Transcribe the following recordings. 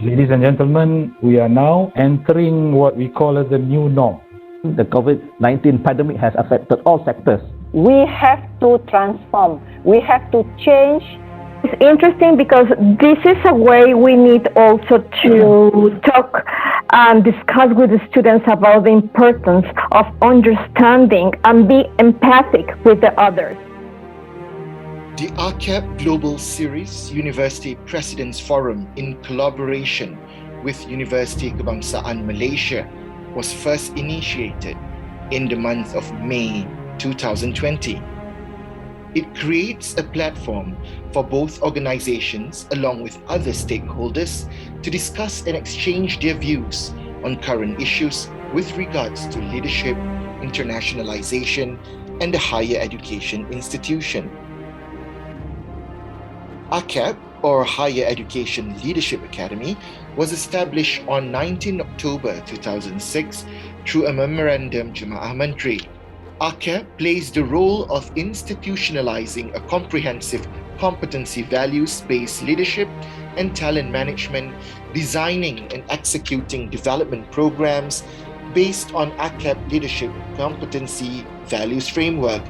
Ladies and gentlemen, we are now entering what we call as the new norm. The COVID-19 pandemic has affected all sectors. We have to transform. We have to change. It's interesting because this is a way we need also to talk and discuss with the students about the importance of understanding and be empathic with the others. The AKEPT Global Series University President's Forum in collaboration with Universiti Kebangsaan Malaysia was first initiated in the month of May 2020. It creates a platform for both organizations along with other stakeholders to discuss and exchange their views on current issues with regards to leadership, internationalization, and the higher education institution. AKEPT, or Higher Education Leadership Academy, was established on 19 October 2006 through a Memorandum Jemaah Menteri. AKEPT plays the role of institutionalizing a comprehensive competency values-based leadership and talent management, designing and executing development programs based on AKEPT Leadership Competency Values Framework,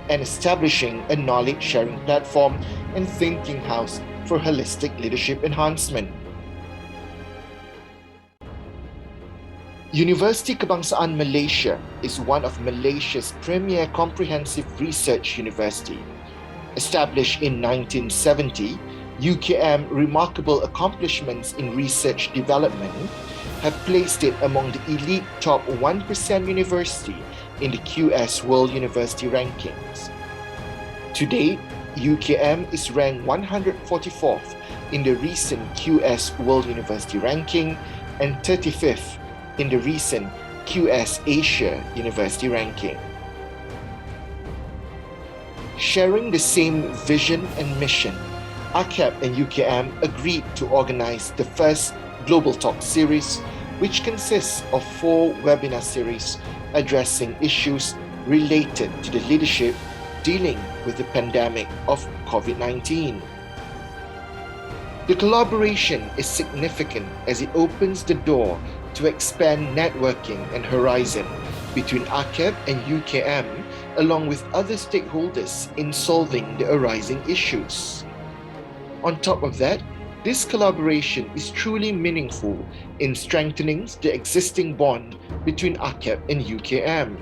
and establishing a knowledge-sharing platform and thinking house for holistic leadership enhancement. Universiti Kebangsaan Malaysia is one of Malaysia's premier comprehensive research university. Established in 1970, UKM remarkable accomplishments in research development have placed it among the elite top 1% university in the QS World University Rankings. To date, UKM is ranked 144th in the recent QS World University Ranking and 35th in the recent QS Asia University Ranking. Sharing the same vision and mission, AKEPT and UKM agreed to organize the first Global Talk series, which consists of 4 webinar series addressing issues related to the leadership dealing with the pandemic of COVID-19. The collaboration is significant as it opens the door to expand networking and horizon between AKEPT and UKM along with other stakeholders in solving the arising issues. On top of that, this collaboration is truly meaningful in strengthening the existing bond between AKEPT and UKM.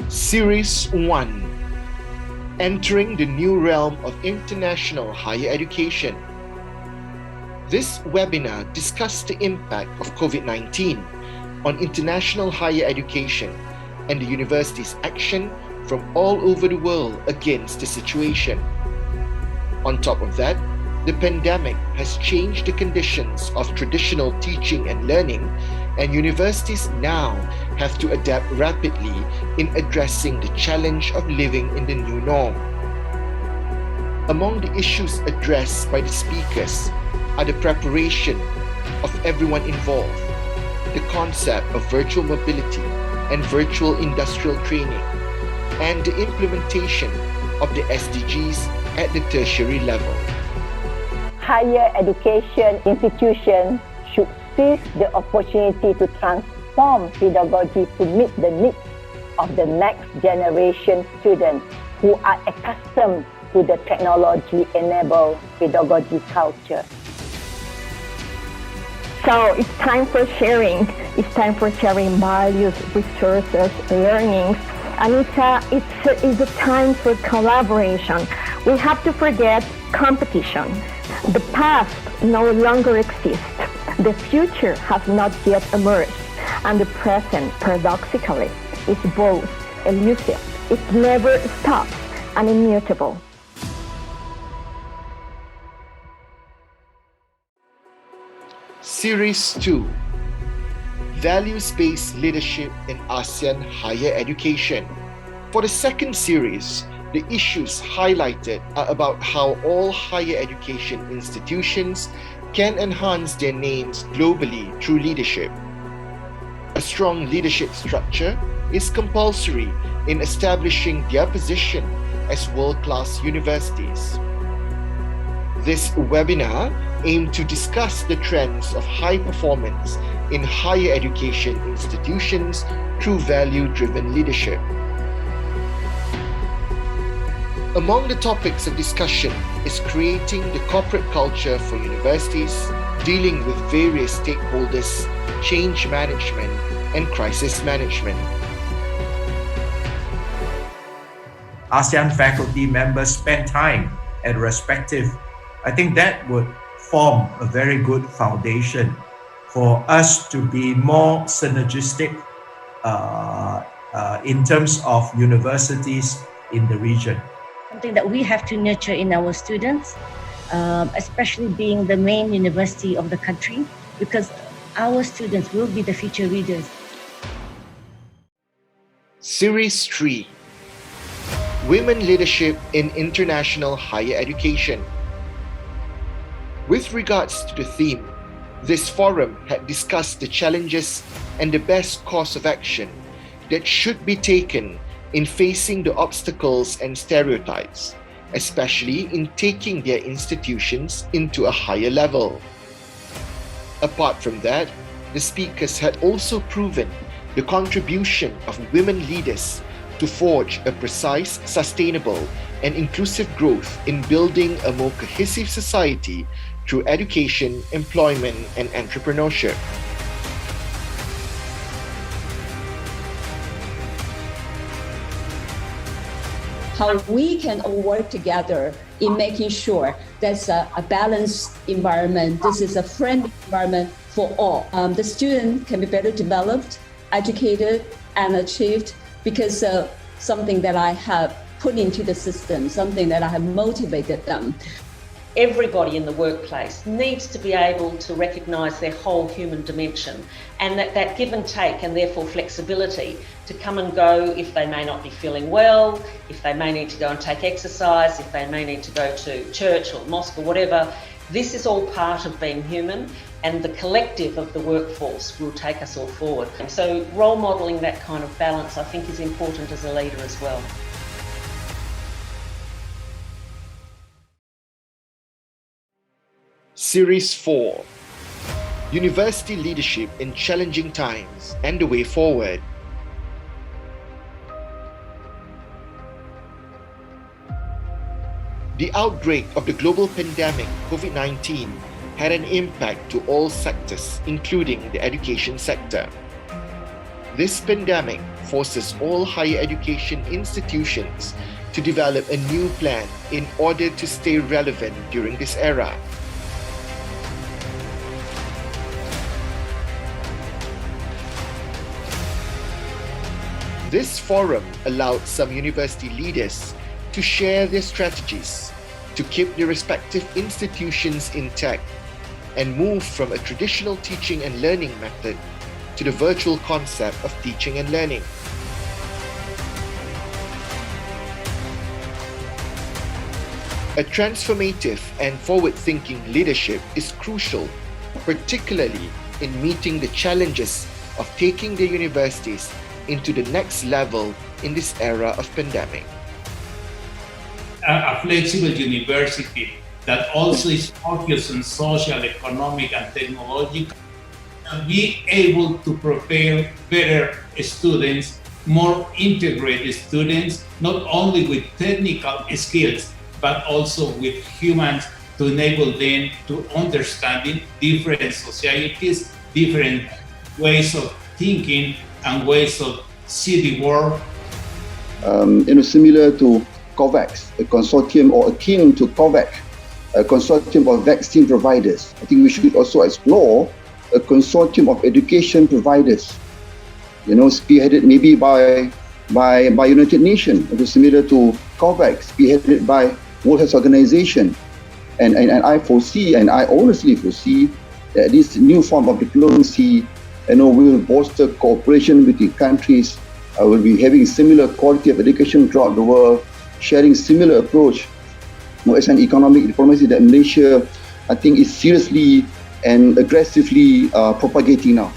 Series 1: Entering the New Realm of International Higher Education. This webinar discussed the impact of COVID-19 on international higher education and the university's action from all over the world against the situation. On top of that, the pandemic has changed the conditions of traditional teaching and learning, and universities now have to adapt rapidly in addressing the challenge of living in the new norm. Among the issues addressed by the speakers are the preparation of everyone involved, the concept of virtual mobility and virtual industrial training, and the implementation of the SDGs at the tertiary level. Higher education institutions should seize the opportunity to transform pedagogy to meet the needs of the next generation students who are accustomed to the technology-enabled pedagogy culture. So it's time for sharing. It's time for sharing values, resources, learnings. And it's a time for collaboration. We have to forget competition. The past no longer exists. The future has not yet emerged. And the present, paradoxically, is both elusive. It never stops and immutable. Series 2: Values-Based Leadership in ASEAN Higher Education. For the second series, the issues highlighted are about how all higher education institutions can enhance their names globally through leadership. A strong leadership structure is compulsory in establishing their position as world-class universities. This webinar aimed to discuss the trends of high performance in higher education institutions through value-driven leadership. Among the topics of discussion is creating the corporate culture for universities, dealing with various stakeholders, change management, and crisis management. ASEAN faculty members spend time at respective, I think that would form a very good foundation for us to be more synergistic in terms of universities in the region. Something that we have to nurture in our students, especially being the main university of the country, because our students will be the future leaders. Series 3: Women Leadership in International Higher Education. With regards to the theme, this forum had discussed the challenges and the best course of action that should be taken in facing the obstacles and stereotypes, especially in taking their institutions into a higher level. Apart from that, the speakers had also proven the contribution of women leaders to forge a precise, sustainable, and inclusive growth in building a more cohesive society through education, employment, and entrepreneurship. How we can all work together in making sure there's a balanced environment. This is a friendly environment for all. The student can be better developed, educated, and achieved because of something that I have put into the system, something that I have motivated them. Everybody in the workplace needs to be able to recognise their whole human dimension, and that give and take, and therefore flexibility to come and go if they may not be feeling well, if they may need to go and take exercise, if they may need to go to church or mosque or whatever. This is all part of being human, and the collective of the workforce will take us all forward. And so role modelling that kind of balance, I think, is important as a leader as well. Series 4: University Leadership in Challenging Times and the Way Forward. The outbreak of the global pandemic, COVID-19, had an impact to all sectors, including the education sector. This pandemic forces all higher education institutions to develop a new plan in order to stay relevant during this era. This forum allowed some university leaders to share their strategies to keep their respective institutions intact and move from a traditional teaching and learning method to the virtual concept of teaching and learning. A transformative and forward-thinking leadership is crucial, particularly in meeting the challenges of taking the universities into the next level in this era of pandemic. A flexible university that also is focused on social, economic, and technological, and be able to prepare better students, more integrated students, not only with technical skills, but also with humans, to enable them to understand different societies, different ways of thinking, and ways of see the world. Similar to COVAX, a consortium, or akin to COVAX, a consortium of vaccine providers. I think we should also explore a consortium of education providers, spearheaded maybe by United Nations, similar to COVAX, spearheaded by World Health Organization. And I foresee, and I honestly foresee, that this new form of diplomacy will bolster cooperation with the countries, will be having similar quality of education throughout the world, sharing similar approach as an economic diplomacy that Malaysia, I think, is seriously and aggressively propagating now.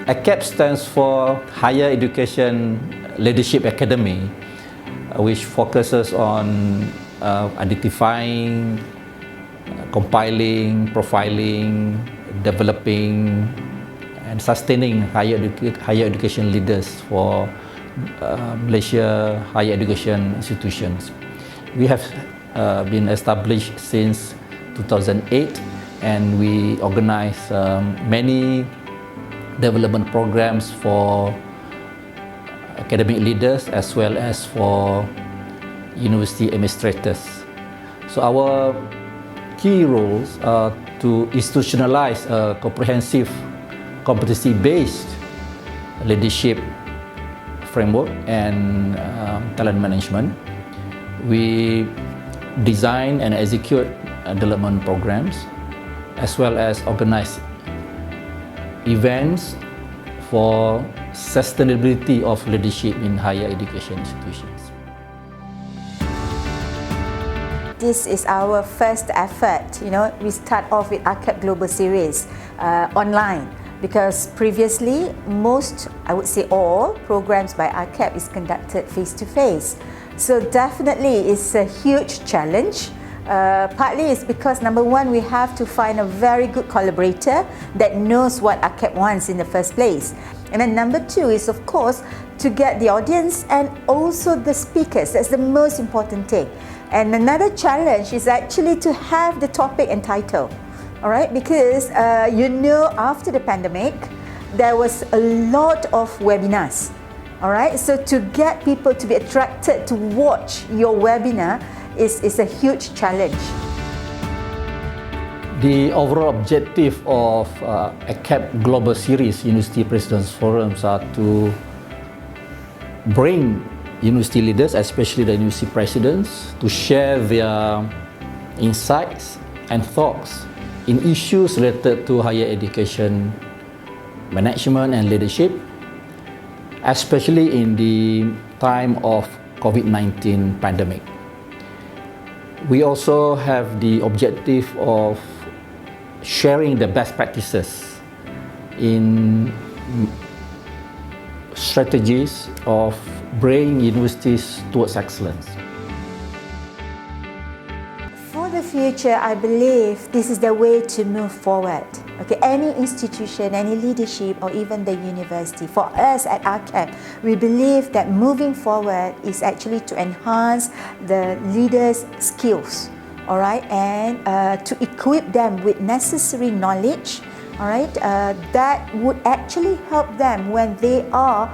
AKEPT stands for Higher Education Leadership Academy, which focuses on identifying, compiling, profiling, developing, and sustaining higher education leaders for Malaysia higher education institutions. We have been established since 2008, and we organize many development programs for academic leaders as well as for university administrators. So our key roles are to institutionalize a comprehensive competency-based leadership framework and talent management. We design and execute development programs as well as organize events for sustainability of leadership in higher education institutions. This is our first effort. We start off with AKEPT Global Series online, because previously most, I would say all, programs by AKEPT is conducted face-to-face. So definitely it's a huge challenge. Partly it's because number one, we have to find a very good collaborator that knows what AKEPT wants in the first place. And then number two is, of course, to get the audience and also the speakers. That's the most important thing. And another challenge is actually to have the topic and title. All right, because after the pandemic, there was a lot of webinars. All right, so to get people to be attracted to watch your webinar is a huge challenge. The overall objective of AKEPT Global Series University Presidents Forums are to bring university leaders, especially the university presidents, to share their insights and thoughts in issues related to higher education management and leadership, especially in the time of COVID-19 pandemic. We also have the objective of sharing the best practices in strategies of bringing universities towards excellence. For the future, I believe this is the way to move forward. Okay, any institution, any leadership, or even the university. For us at AKEPT, we believe that moving forward is actually to enhance the leaders' skills, all right, and to equip them with necessary knowledge, all right, that would actually help them when they are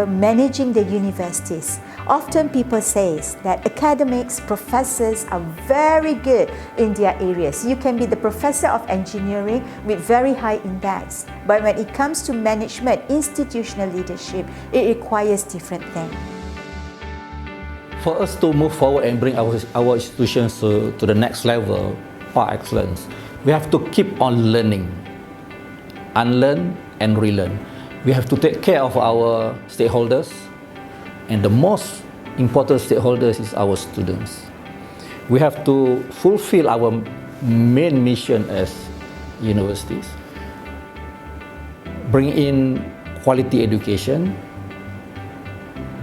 managing the universities. Often people say that academics, professors are very good in their areas. You can be the professor of engineering with very high index, but when it comes to management, institutional leadership, it requires different things. For us to move forward and bring our institutions to the next level, par excellence, we have to keep on learning, unlearn and relearn. We have to take care of our stakeholders, and the most important stakeholders is our students. We have to fulfill our main mission as universities, bring in quality education,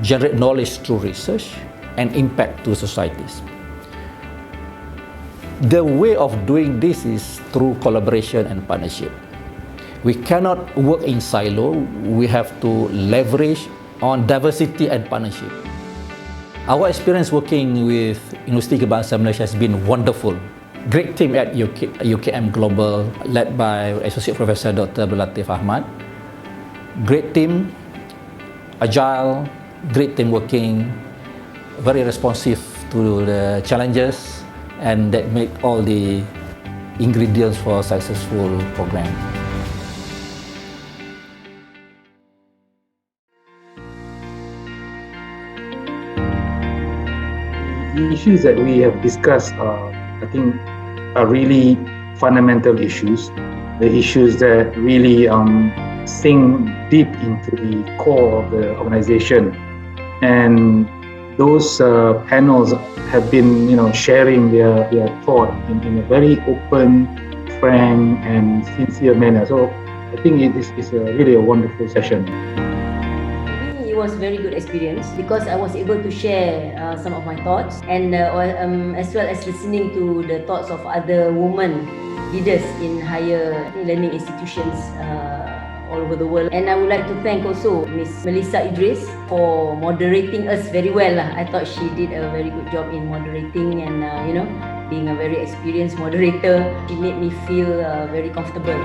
generate knowledge through research, and impact to societies. The way of doing this is through collaboration and partnership. We cannot work in silo. We have to leverage on diversity and partnership. Our experience working with Universiti Kebangsaan Malaysia has been wonderful. Great team at UKM Global, led by Associate Professor Dr. Latif Ahmad. Great team, agile, great team working, very responsive to the challenges, and that make all the ingredients for a successful program. The issues that we have discussed I think are really fundamental issues, the issues that really sink deep into the core of the organization. And those panels have been, sharing their thought in a very open, frank, and sincere manner. So I think it's really a wonderful session. It was a very good experience because I was able to share some of my thoughts and as well as listening to the thoughts of other women leaders in higher learning institutions all over the world. And I would like to thank also Miss Melissa Idris for moderating us very well. I thought she did a very good job in moderating and being a very experienced moderator. She made me feel very comfortable.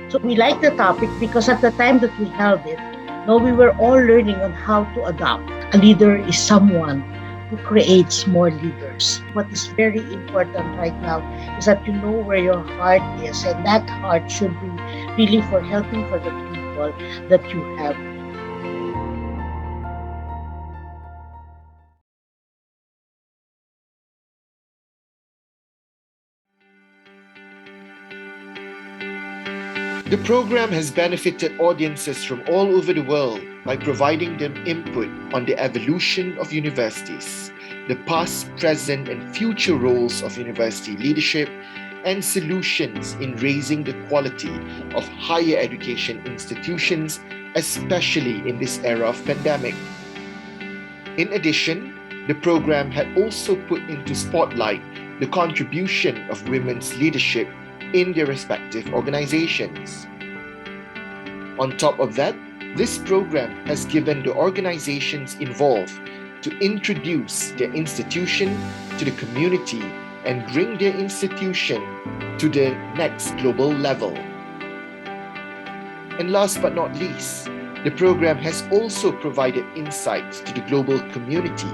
So we like the topic because at the time that we held it, we were all learning on how to adapt. A leader is someone who creates more leaders. What is very important right now is that you know where your heart is, and that heart should be really for helping for the people that you have. The program has benefited audiences from all over the world by providing them input on the evolution of universities, the past, present, and future roles of university leadership, and solutions in raising the quality of higher education institutions, especially in this era of pandemic. In addition, the program had also put into spotlight the contribution of women's leadership in their respective organizations. On top of that, this program has given the organizations involved to introduce their institution to the community and bring their institution to the next global level. And last but not least, the program has also provided insights to the global community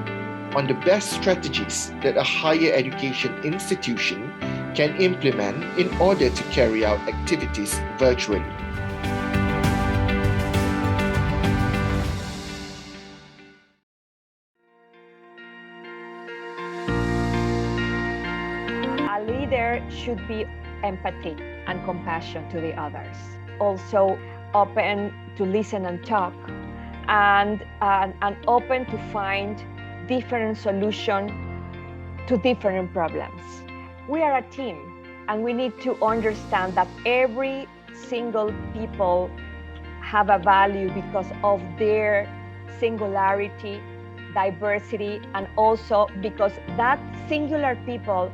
on the best strategies that a higher education institution can implement in order to carry out activities virtually. A leader should be empathy and compassion to the others. Also open to listen and talk, and open to find different solutions to different problems. We are a team, and we need to understand that every single people have a value because of their singularity, diversity, and also because that singular people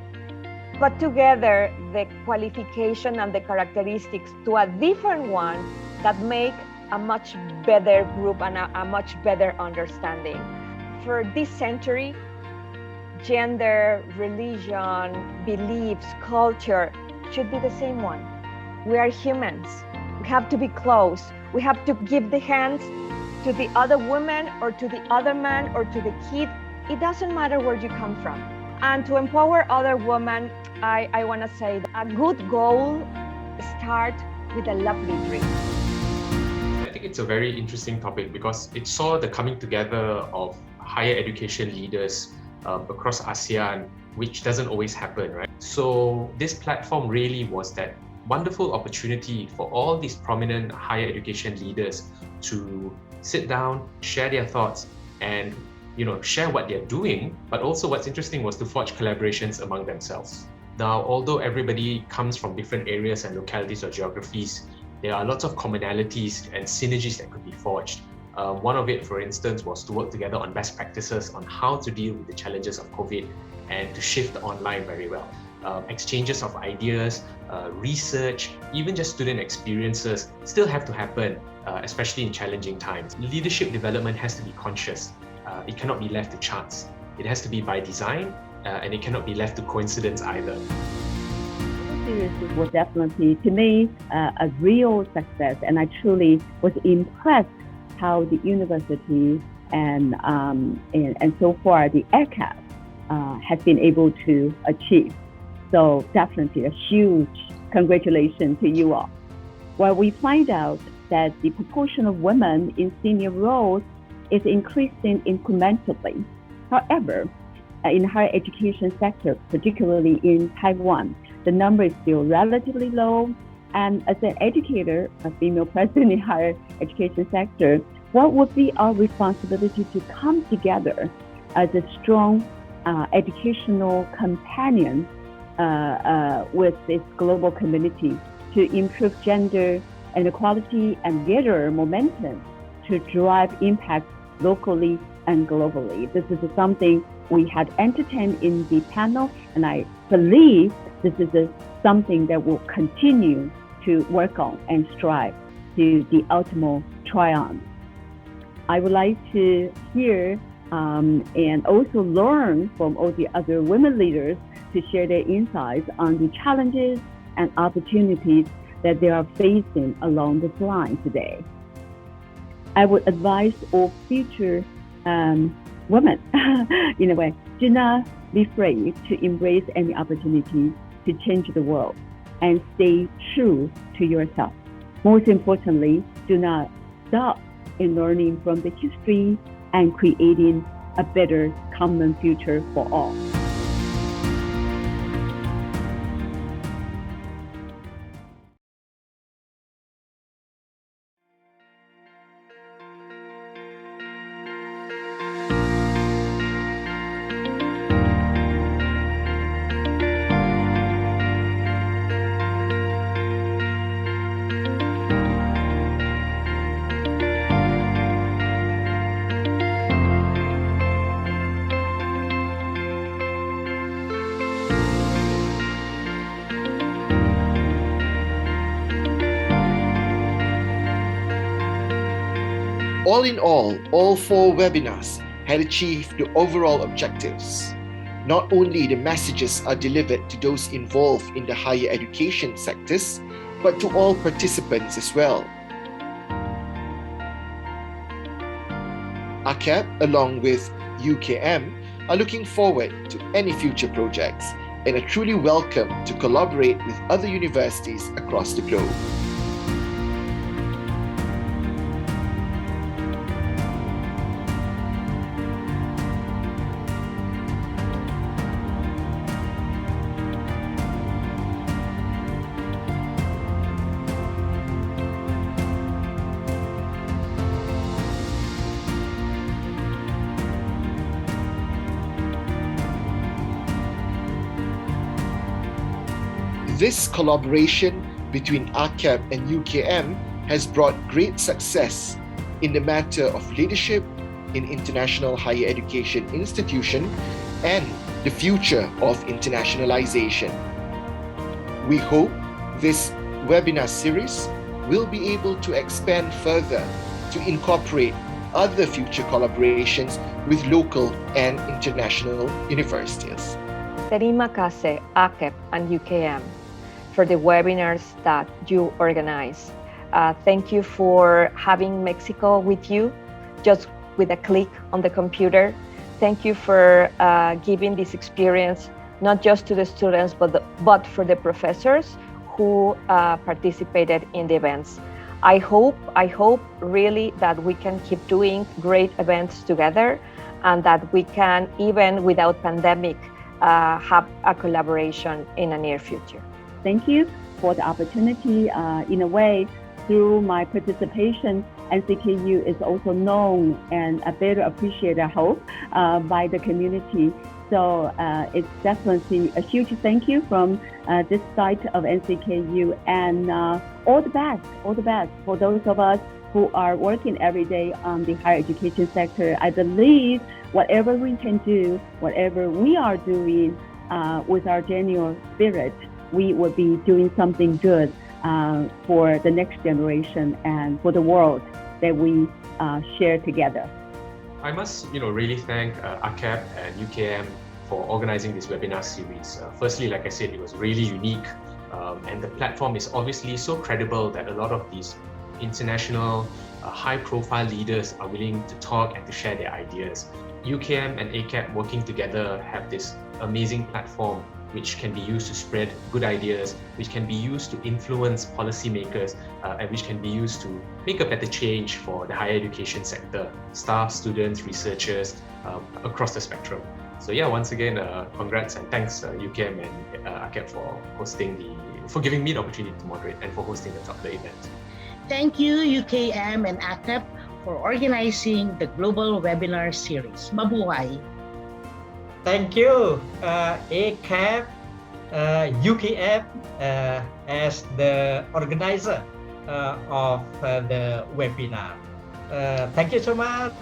put together the qualification and the characteristics to a different one that make a much better group and a much better understanding. For this century, gender, religion, beliefs, culture should be the same one. We are humans. We have to be close. We have to give the hands to the other woman or to the other man or to the kid. It doesn't matter where you come from. And to empower other women, I want to say that a good goal starts with a lovely dream. I think it's a very interesting topic because it saw the coming together of higher education leaders across ASEAN, which doesn't always happen, right? So this platform really was that wonderful opportunity for all these prominent higher education leaders to sit down, share their thoughts, and share what they're doing. But also what's interesting was to forge collaborations among themselves. Now, although everybody comes from different areas and localities or geographies, there are lots of commonalities and synergies that could be forged. One of it, for instance, was to work together on best practices on how to deal with the challenges of COVID and to shift online very well. Exchanges of ideas, research, even just student experiences still have to happen, especially in challenging times. Leadership development has to be conscious. It cannot be left to chance. It has to be by design, and it cannot be left to coincidence either. This was definitely, to me, a real success, and I truly was impressed how the university and so far the AKEPT has been able to achieve. So definitely a huge congratulations to you all. Well, we find out that the proportion of women in senior roles is increasing incrementally. However, in higher education sector, particularly in Taiwan, the number is still relatively low. And as an educator, a female president in higher education sector, what would be our responsibility to come together as a strong educational companion with this global community to improve gender inequality and gather momentum to drive impact locally and globally. This is something we had entertained in the panel, and I believe this is something that we'll continue to work on and strive to the ultimate triumph. I would like to hear and also learn from all the other women leaders to share their insights on the challenges and opportunities that they are facing along this line today. I would advise all future women, in a way, do not be afraid to embrace any opportunity to change the world and stay true to yourself. Most importantly, do not stop in learning from the history and creating a better common future for all. All in all 4 webinars had achieved the overall objectives. Not only the messages are delivered to those involved in the higher education sectors, but to all participants as well. AKEPT, along with UKM, are looking forward to any future projects and are truly welcome to collaborate with other universities across the globe. This collaboration between AKEPT and UKM has brought great success in the matter of leadership in international higher education institution and the future of internationalization. We hope this webinar series will be able to expand further to incorporate other future collaborations with local and international universities. Terima kasih AKEPT and UKM for the webinars that you organize. Thank you for having Mexico with you, just with a click on the computer. Thank you for giving this experience, not just to the students, but for the professors who participated in the events. I hope really that we can keep doing great events together and that we can, even without pandemic, have a collaboration in the near future. Thank you for the opportunity. In a way, through my participation, NCKU is also known and better appreciated, I hope, by the community. So it's definitely a huge thank you from this side of NCKU, and all the best for those of us who are working every day on the higher education sector. I believe whatever we can do, whatever we are doing with our genuine spirit, we will be doing something good for the next generation and for the world that we share together. I must, really thank AKEPT and UKM for organizing this webinar series. Firstly, like I said, it was really unique, and the platform is obviously so credible that a lot of these international high-profile leaders are willing to talk and to share their ideas. UKM and AKEPT working together have this amazing platform which can be used to spread good ideas, which can be used to influence policymakers, and which can be used to make a better change for the higher education sector, staff, students, researchers, across the spectrum. So yeah, once again, congrats and thanks UKM and AKEPT for giving me the opportunity to moderate and for hosting the event. Thank you UKM and AKEPT for organizing the global webinar series. Mabuhay! Thank you, AKEPT UKM as the organizer of the webinar. Thank you so much.